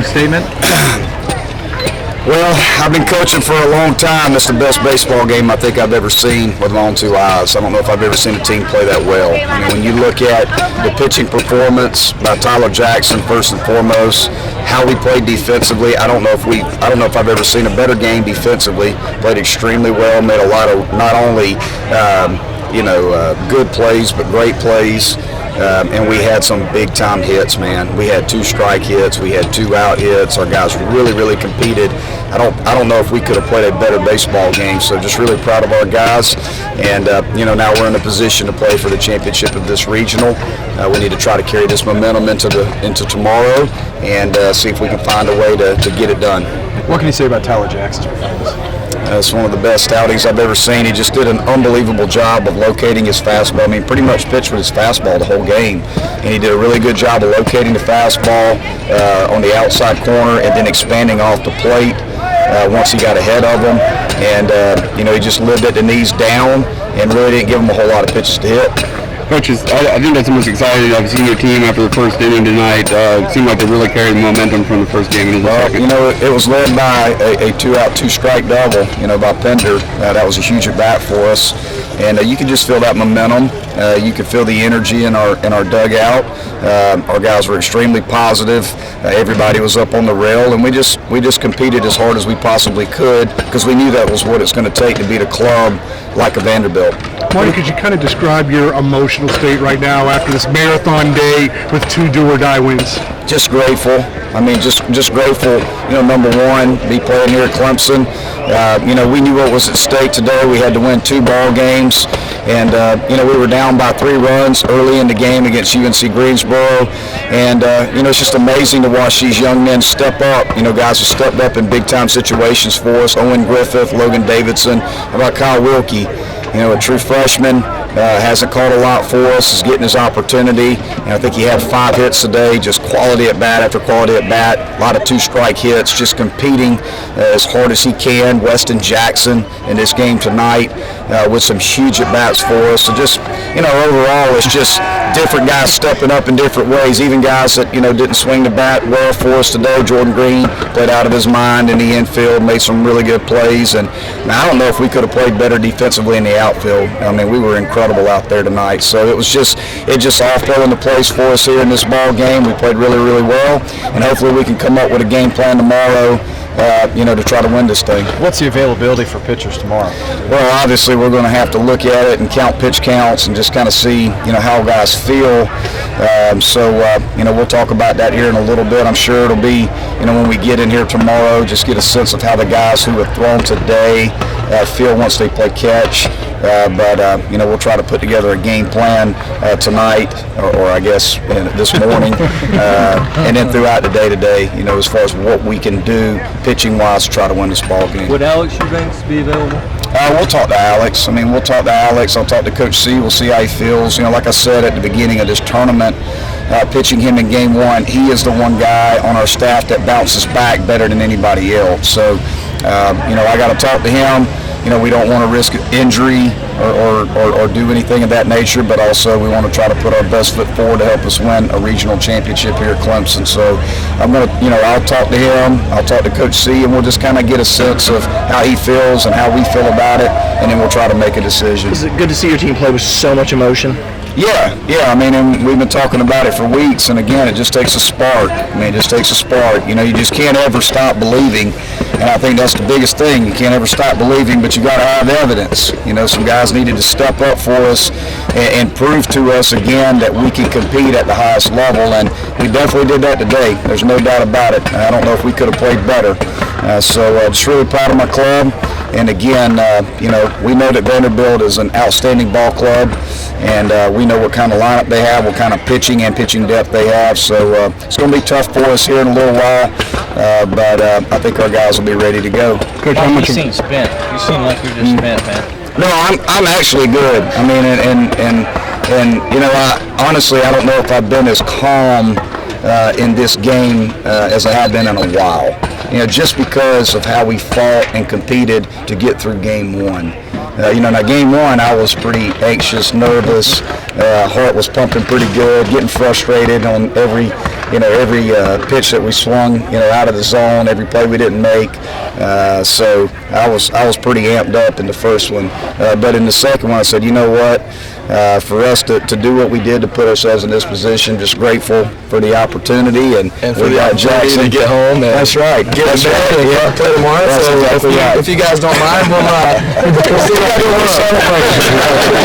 statement? Well, I've been coaching for a long time. It's the best baseball game I think I've ever seen with my own two eyes. I don't know if I've ever seen a team play that well. I mean, when you look at the pitching performance by Tyler Jackson, first and foremost, how we played defensively, I don't know if I've ever seen a better game defensively. Played extremely well, made a lot of not only good plays but great plays. And we had some big-time hits, man. We had 2 strike hits. We had 2 out hits. Our guys really, really competed. I don't know if we could have played a better baseball game. So just really proud of our guys. And now we're in a position to play for the championship of this regional. We need to try to carry this momentum into tomorrow and see if we can find a way to get it done. What can you say about Tyler Jackson's performance? It's one of the best outings I've ever seen. He just did an unbelievable job of locating his fastball. I mean, pretty much pitched with his fastball the whole game. And he did a really good job of locating the fastball on the outside corner and then expanding off the plate once he got ahead of him. And, he just lived at the knees down and really didn't give him a whole lot of pitches to hit. Coaches, I think that's the most exciting I've seen your team after the first inning tonight. It seemed like they really carried the momentum from the first game into the second. It was led by a 2-out, 2-strike double, by Pender. That was a huge at-bat for us. And you could just feel that momentum. You could feel the energy in our dugout. Our guys were extremely positive. Everybody was up on the rail, and we just competed as hard as we possibly could because we knew that was what it's going to take to beat a club like a Vanderbilt. Marty, could you kind of describe your emotional state right now after this marathon day with 2 do-or-die wins? Just grateful. I mean, just grateful. Number one, be playing here at Clemson. We knew what was at stake today. We had to win 2 ball games, and we were down by 3 runs early in the game against UNC Greensboro, and it's just amazing to watch these young men step up. Guys who stepped up in big-time situations for us. Owen Griffith, Logan Davidson. How about Kyle Wilkie? A true freshman, hasn't caught a lot for us, is getting his opportunity. And I think he had 5 hits today, just quality at bat after quality at bat. A lot of 2-strike hits, just competing as hard as he can. Weston Jackson in this game tonight with some huge at bats for us. So just, overall, it's just different guys stepping up in different ways. Even guys that, didn't swing the bat well for us today. Jordan Green played out of his mind in the infield, made some really good plays. And I don't know if we could have played better defensively in the outfield. I mean, we were incredible out there tonight. So it just all fell into place for us here in this ball game. We played really, really well, and hopefully we can come up with a game plan tomorrow, to try to win this thing. What's the availability for pitchers tomorrow? Well, obviously we're going to have to look at it and count pitch counts and just kind of see, how guys feel. We'll talk about that here in a little bit. I'm sure it'll be, when we get in here tomorrow, just get a sense of how the guys who have thrown today feel once they play catch. We'll try to put together a game plan tonight, or I guess this morning, and then throughout the day today, as far as what we can do pitching-wise to try to win this ball game. Would Alex Eubanks be available? We'll talk to Alex. We'll talk to Alex. I'll talk to Coach C. We'll see how he feels. Like I said at the beginning of this tournament, pitching him in game 1, he is the one guy on our staff that bounces back better than anybody else. So, I got to talk to him. We don't want to risk injury or do anything of that nature, but also we want to try to put our best foot forward to help us win a regional championship here at Clemson. So I'm going to, I'll talk to him, I'll talk to Coach C, and we'll just kind of get a sense of how he feels and how we feel about it, and then we'll try to make a decision. Is it good to see your team play with so much emotion? Yeah. And we've been talking about it for weeks, and again, it just takes a spark. It just takes a spark. You just can't ever stop believing, and I think that's the biggest thing. You can't ever stop believing, but you got to have evidence. Some guys needed to step up for us and prove to us again that we can compete at the highest level, and we definitely did that today. There's no doubt about it. I don't know if we could have played better. Just really proud of my club. And again, we know that Vanderbilt is an outstanding ball club, and we know what kind of lineup they have, what kind of pitching and pitching depth they have. So it's going to be tough for us here in a little while, but I think our guys will be ready to go. Coach, how much you seem spent? You seem like you're just spent, man. No, I'm actually good. Honestly, I don't know if I've been as calm in this game as I have been in a while. Just because of how we fought and competed to get through game 1. Now game 1 I was pretty anxious, nervous, Heart was pumping pretty good, getting frustrated on every pitch that we swung, out of the zone, every play we didn't make. So I was pretty amped up in the first one. But in the second one, I said, you know what? For us to do what we did to put ourselves in this position, just grateful for the opportunity and for the opportunity to get home. And that's right. Get in bed and play tomorrow. That's So exactly right. if you guys don't mind, we'll see how you want to celebrate.